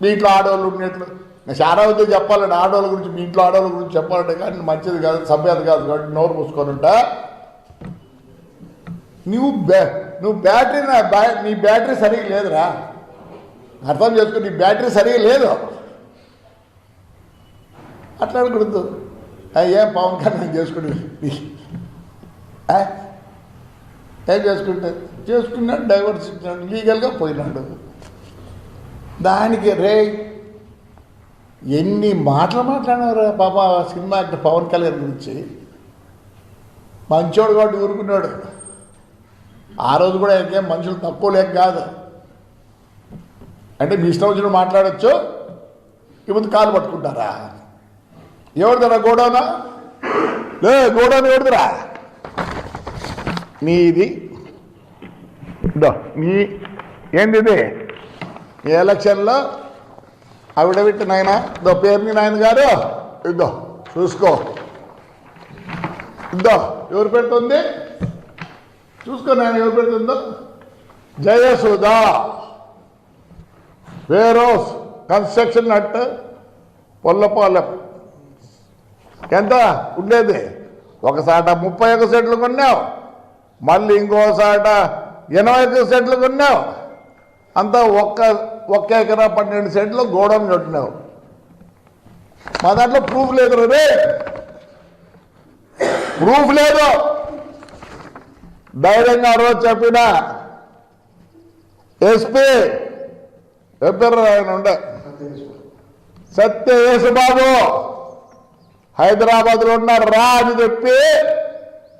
మీ ఇంట్లో ఆడవాళ్ళు ఉన్నట్లు చాలా అవుతే చెప్పాలండి, ఆడవాళ్ళ గురించి మీ ఇంట్లో ఆడవాళ్ళ గురించి చెప్పాలంటే కానీ మంచిది కాదు, సభ్యత కాదు కాబట్టి నోరు మూసుకొని ఉంటా. నువ్వు బ్యాటరీ నీ బ్యాటరీ సరిగ్గా లేదురా, అర్థం చేసుకో, నీ బ్యాటరీ సరిగ్గా లేదు. అట్లా అనుకుంటు ఏం పవన్ కళ్యాణ్ చేసుకుంటే ఏం చేసుకున్నాడు డైవర్స్ ఇచ్చినాడు, లీగల్గా పోయినాడు. దానికి రే ఎన్ని మాటలు మాట్లాడినారు పాప సినిమా యాక్టర్ పవన్ కళ్యాణ్ గురించి. మంచోడు కాబట్టి ఊరుకున్నాడు. ఆ రోజు కూడా ఇంకేం మనుషులు తక్కువ లేక కాదు. అంటే మీ ఇష్టం వచ్చిన మాట్లాడచ్చు, ఇప్పుడు కాలు పట్టుకుంటారా? ఎవరిదరా గోడౌనా? లే గోడౌన్ ఎవరిదిరా? నీది నీ ఏంది ఇది? ఈ ఎలక్షన్లో ఆవిడవిట్టి నాయన ఇదో పేరుని నాయన గారు ఇద్దో చూసుకో, ఇద్దో ఎవరు పెడుతుంది చూసుకో నాయన, ఎవరు పెడుతుందో. జయసుధా వేరోస్ కన్స్ట్రక్షన్ అట్ పొల్లపాలెం. ఎంత ఉండేది? ఒకసాట 31 సెంట్లు కొన్నావు, మళ్ళీ ఇంకోసాట 81 సెంట్లు కొన్నావు. అంతా ఒక్క ఎకరా 12 సెంట్లు గోడౌన్ కట్టినావు. మా దాంట్లో ప్రూఫ్ లేదు రే, ప్రూఫ్ లేదు. ధైర్యంగా ఆ రోజు చెప్పిన ఎస్పీ చెప్పారు ఆయన ఉండే సత్య యేసుబాబు హైదరాబాద్లో ఉన్నారు రా అని చెప్పి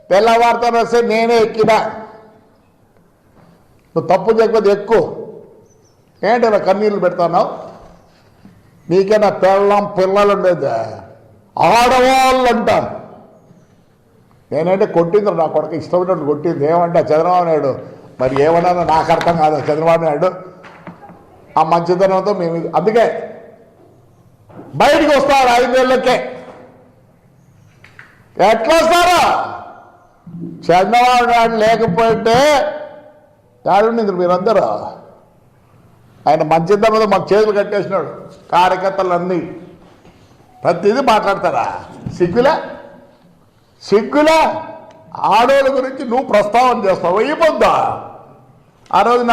తెల్లవారుతాను వస్తే నేనే ఎక్కినా. నువ్వు తప్పు చేయకపోతే ఎక్కువ ఏంటి ఇలా కన్నీళ్ళు పెడతావు? నీకైనా పిల్లలు ఉండేది, ఆడవాళ్ళు అంటాను. నేనంటే కొట్టింది నా కొడుకు ఇష్టమైనట్టు కొట్టింది. ఏమంటే చంద్రబాబు నాయుడు మరి ఏమన్నా నాకు అర్థం కాదు. చంద్రబాబు నాయుడు ఆ మంచితనంతో మేము అందుకే బయటికి వస్తారు 5 ఏళ్ళకే. ఎట్లా వస్తారా? చంద్రబాబు నాయుడు లేకపోతే యాడుండింది మీరందరూ? ఆయన మంచితనంతో మాకు చేతులు కట్టేసినాడు. కార్యకర్తలన్నీ ప్రతిదీ మాట్లాడతారా? సిగ్గులా ఆడోళ్ళ గురించి నువ్వు ప్రస్తావన చేస్తావు. అయిపోద్దా? ఆ రోజు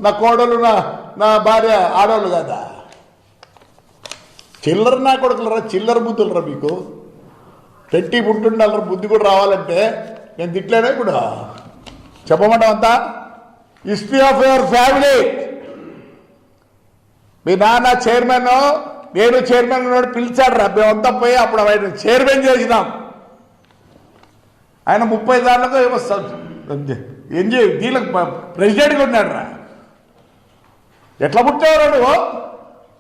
నా కోడలు నా భార్య ఆడోళ్ళు కదా. చిల్లర నా కొడుకులరా, చిల్లర బుద్ధులరా మీకు. పెట్టి పుట్టుండాలరా, బుద్ధి కూడా రావాలంటే. నేను తిట్లేనే కూడా చెప్పమంటావంతా. History of your family. మీ నాన్న చైర్మన్, నేను చైర్మన్ ఉన్నాడు, పిలిచాడు రా. మేమంతా పోయి అప్పుడు ఆయన చైర్మన్ చేసినాం. ఆయన 30 సార్లుగా దీనికి ప్రెసిడెంట్గా ఉన్నాడు రా. ఎట్లా పుట్టావు నువ్వు?